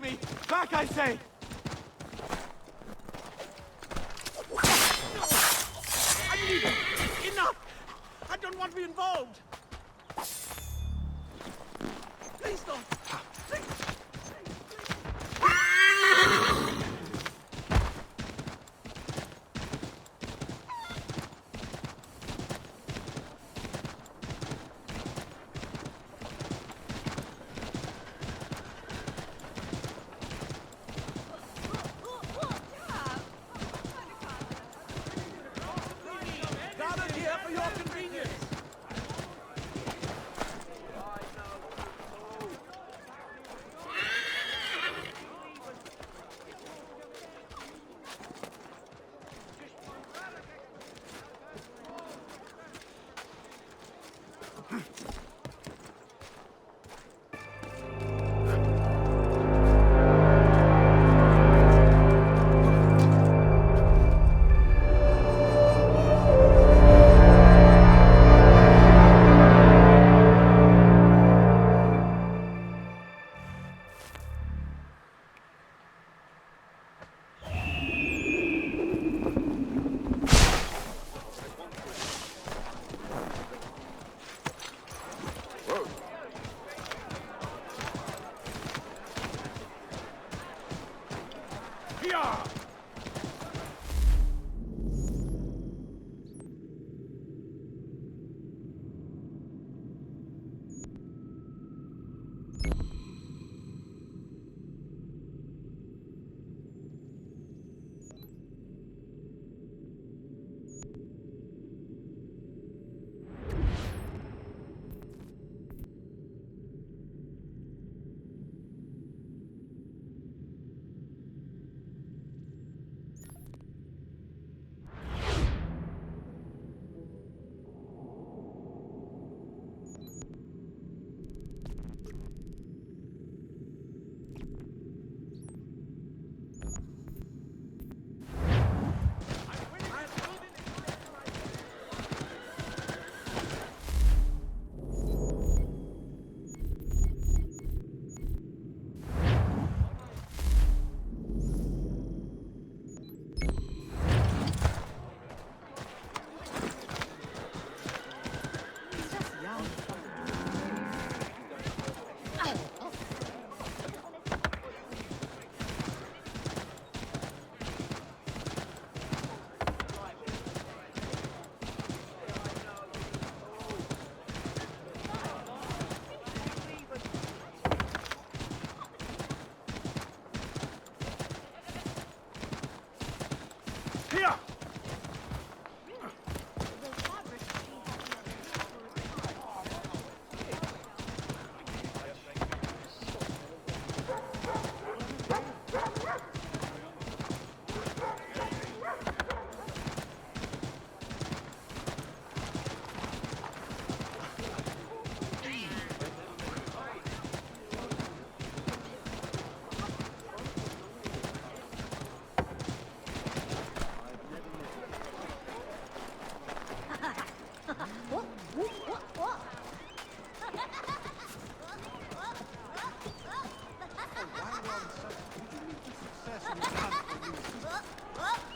me! Back, I say! I need it! Enough! I don't want to be involved! Please don't! Gathered here for your convenience!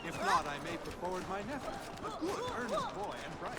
If not, I may put forward my nephew, a good, earnest boy and bright.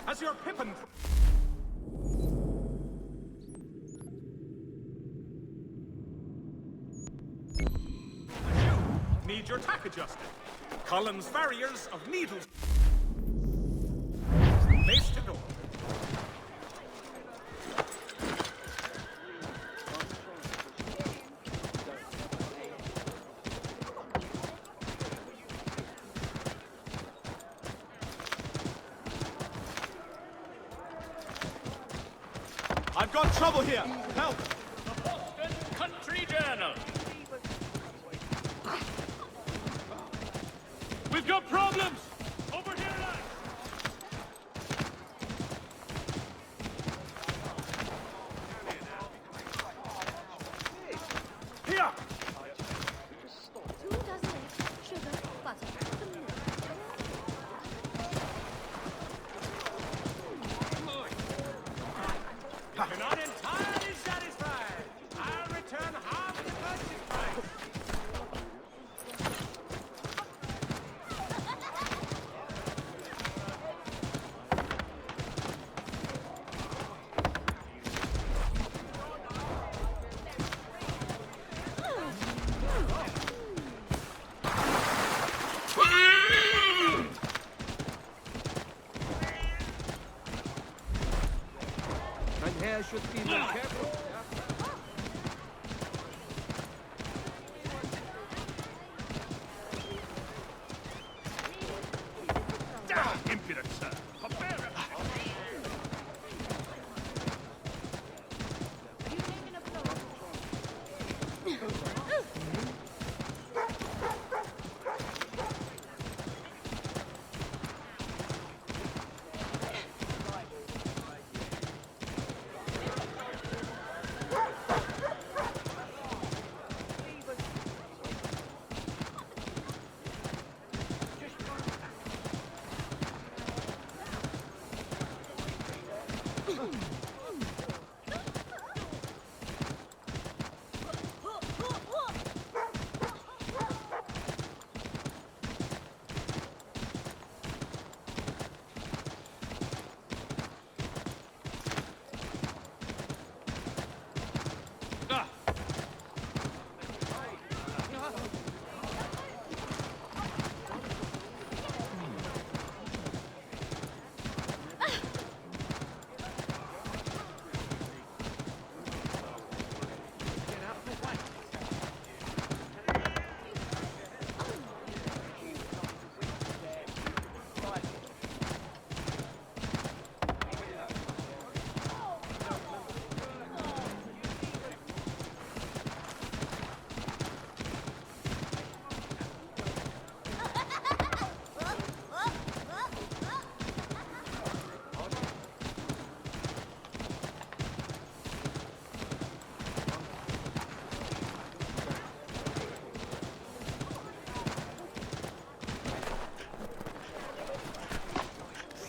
As your Pippin... Need your tack adjusted. Columns farriers of needles. Base to door. I've got trouble here. Help! The Boston Country Journal. We've got problems! Over here, lads! Here! 2 dozen eggs, sugar, butter, some milk. You're not entirely satisfied. I'll return half the purchase price. Mein Herr should be more careful. Down, impudent sir! Barbarian!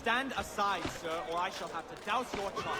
Stand aside, sir, or I shall have to douse your chops.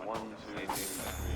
1, 2, 3.